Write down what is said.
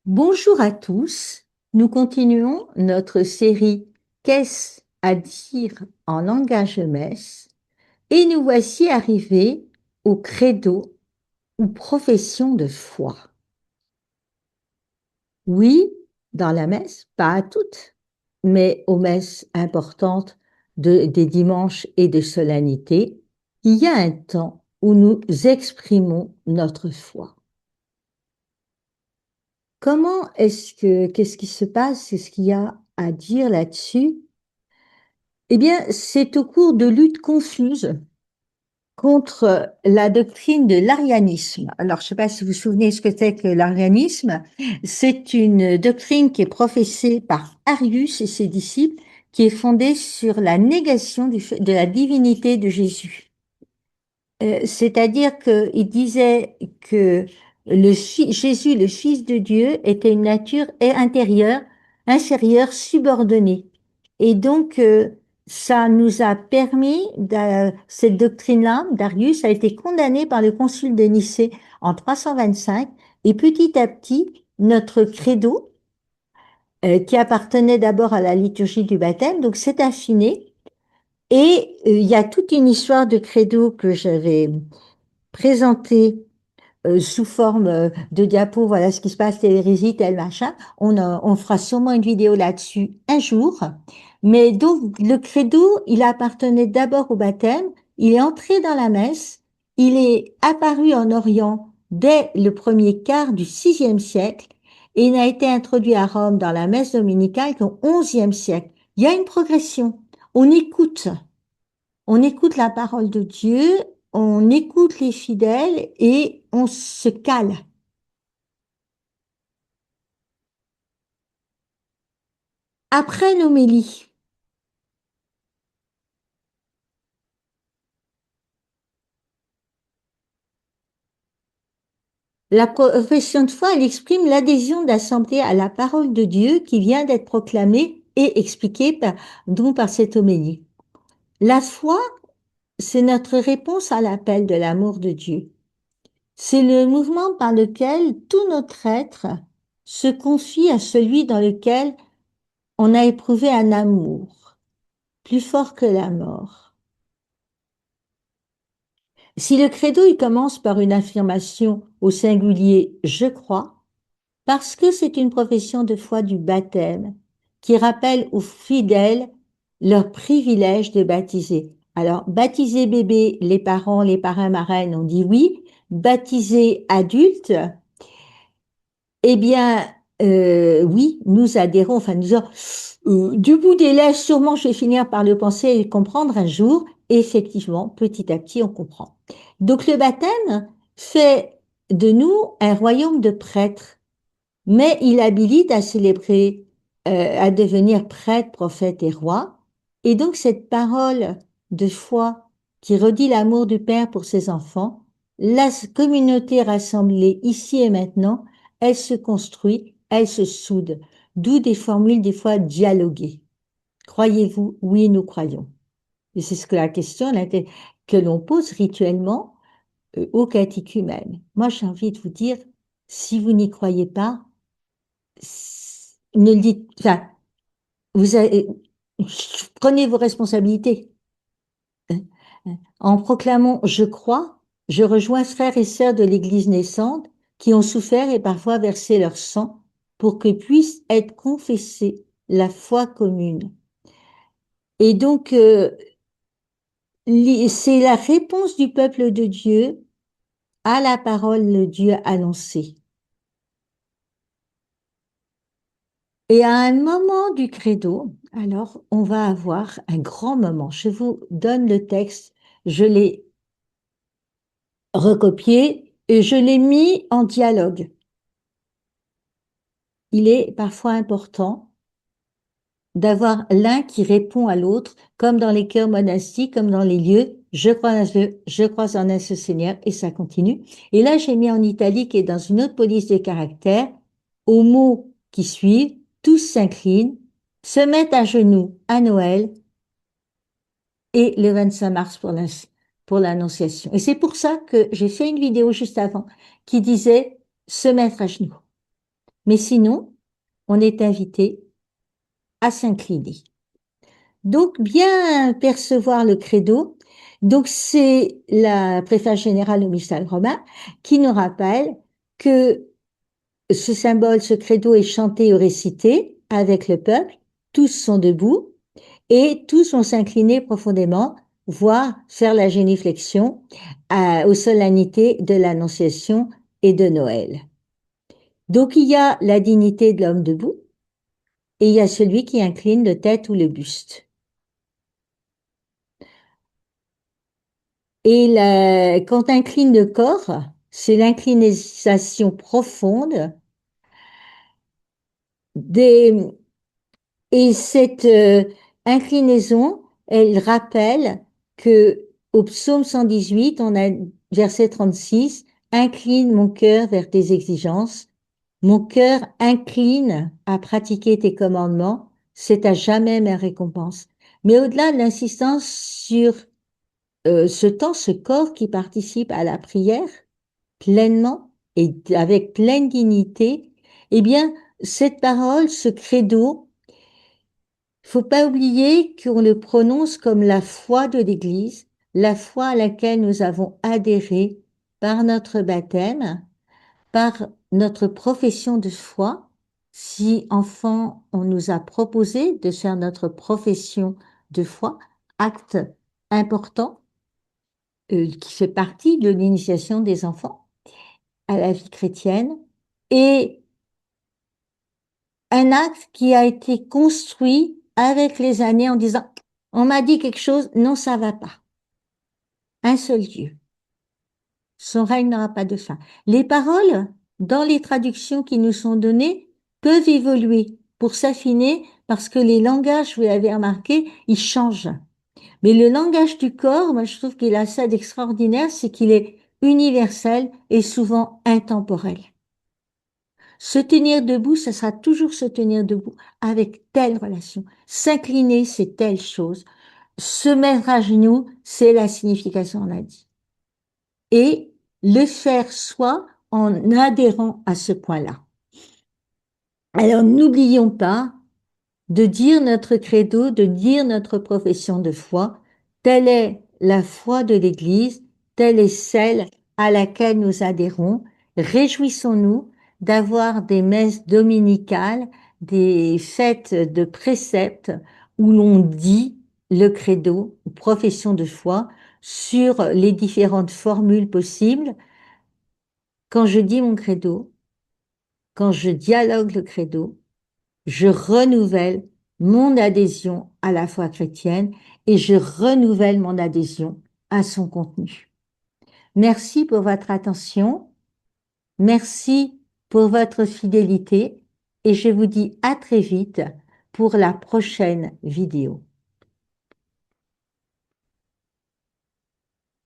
Bonjour à tous, nous continuons notre série Qu'est-ce à dire en langage messe et nous voici arrivés au credo ou profession de foi. Oui, dans la messe, pas à toutes, mais aux messes importantes des dimanches et des solennités, il y a un temps où nous exprimons notre foi. Qu'est-ce qui se passe? Qu'est-ce qu'il y a à dire là-dessus? Eh bien, c'est au cours de luttes confuses contre la doctrine de l'arianisme. Alors, je ne sais pas si vous vous souvenez ce que c'est que l'arianisme. C'est une doctrine qui est professée par Arius et ses disciples, qui est fondée sur la négation de la divinité de Jésus. C'est-à-dire qu'il disait que Jésus, le Fils de Dieu, était une nature intérieure, inférieure, subordonnée. Et donc, ça nous a permis, cette doctrine-là, Darius a été condamné par le Concile de Nicée en 325, et petit à petit, notre credo, qui appartenait d'abord à la liturgie du baptême, donc s'est affiné. Et il y a toute une histoire de credo que j'avais présentée sous forme de diapo, voilà ce qui se passe, telle hérésie, tel machin. On fera sûrement une vidéo là-dessus un jour. Mais donc, le credo, il appartenait d'abord au baptême, il est entré dans la messe, il est apparu en Orient dès le premier quart du VIe siècle et il n'a été introduit à Rome dans la messe dominicale qu'au XIe siècle. Il y a une progression. On écoute. On écoute la parole de Dieu, on écoute les fidèles et on se cale. Après l'homélie, la profession de foi, elle exprime l'adhésion d'assemblée à la parole de Dieu qui vient d'être proclamée et expliquée par cette homélie. La foi, c'est notre réponse à l'appel de l'amour de Dieu. C'est le mouvement par lequel tout notre être se confie à celui dans lequel on a éprouvé un amour plus fort que la mort. Si le credo il commence par une affirmation au singulier je crois, parce que c'est une profession de foi du baptême qui rappelle aux fidèles leur privilège de baptiser. Alors, baptiser bébé, les parents, les parrains, marraines ont dit oui. Baptiser adulte, eh bien, oui, nous adhérons, enfin, du bout des lèvres, sûrement, je vais finir par le penser et le comprendre un jour. Et effectivement, petit à petit, on comprend. Donc, le baptême fait de nous un royaume de prêtres, mais il habilite à célébrer, à devenir prêtre, prophète et roi. Et donc, cette parole de foi qui redit l'amour du Père pour ses enfants, la communauté rassemblée ici et maintenant, elle se construit, elle se soude, d'où des formules des fois dialoguées. Croyez-vous? Oui, nous croyons. Et c'est ce que la question que l'on pose rituellement au catéchumène. Moi, j'ai envie de vous dire, si vous n'y croyez pas, ne le dites, enfin, vous avez, prenez vos responsabilités. En proclamant je crois, je rejoins frères et sœurs de l'Église naissante qui ont souffert et parfois versé leur sang pour que puisse être confessée la foi commune. Et donc, c'est la réponse du peuple de Dieu à la parole de Dieu annoncée. Et à un moment du credo, alors, on va avoir un grand moment. Je vous donne le texte, je l'ai recopié et je l'ai mis en dialogue. Il est parfois important d'avoir l'un qui répond à l'autre, comme dans les chœurs monastiques, comme dans les lieux. Je crois en un seul Seigneur, et ça continue. Et là, j'ai mis en italique et dans une autre police de caractères, aux mots qui suivent, tous s'inclinent, se mettent à genoux à Noël et le 25 mars pour l'Annonciation. Et c'est pour ça que j'ai fait une vidéo juste avant qui disait se mettre à genoux. Mais sinon, on est invité à s'incliner. Donc, bien percevoir le credo. Donc, c'est la préface générale au missal romain qui nous rappelle que ce symbole, ce credo est chanté ou récité avec le peuple. Tous sont debout et tous vont s'incliner profondément, voire faire la génuflexion aux solennités de l'Annonciation et de Noël. Donc, il y a la dignité de l'homme debout et il y a celui qui incline le tête ou le buste. Et quand on incline le corps, c'est l'inclination profonde des, et cette inclinaison, elle rappelle que au psaume 118, on a verset 36, incline mon cœur vers tes exigences, mon cœur incline à pratiquer tes commandements, c'est à jamais ma récompense. Mais au-delà de l'insistance sur ce temps, ce corps qui participe à la prière pleinement et avec pleine dignité, eh bien, cette parole, ce credo, faut pas oublier qu'on le prononce comme la foi de l'Église, la foi à laquelle nous avons adhéré par notre baptême, par notre profession de foi. Si enfant, on nous a proposé de faire notre profession de foi, acte important qui fait partie de l'initiation des enfants à la vie chrétienne, et un acte qui a été construit avec les années en disant, on m'a dit quelque chose, non, ça va pas. Un seul Dieu. Son règne n'aura pas de fin. Les paroles, dans les traductions qui nous sont données, peuvent évoluer pour s'affiner parce que les langages, vous l'avez remarqué, ils changent. Mais le langage du corps, moi, je trouve qu'il a ça d'extraordinaire, c'est qu'il est universel et souvent intemporel. Se tenir debout, ça sera toujours se tenir debout avec telle relation. S'incliner, c'est telle chose. Se mettre à genoux, c'est la signification, on a dit. Et le faire soi en adhérant à ce point-là. Alors, n'oublions pas de dire notre credo, de dire notre profession de foi. Telle est la foi de l'Église, telle est celle à laquelle nous adhérons. Réjouissons-nous d'avoir des messes dominicales, des fêtes de préceptes où l'on dit le credo, profession de foi, sur les différentes formules possibles. Quand je dis mon credo, quand je dialogue le credo, je renouvelle mon adhésion à la foi chrétienne et je renouvelle mon adhésion à son contenu. Merci pour votre attention, merci pour votre fidélité et je vous dis à très vite pour la prochaine vidéo.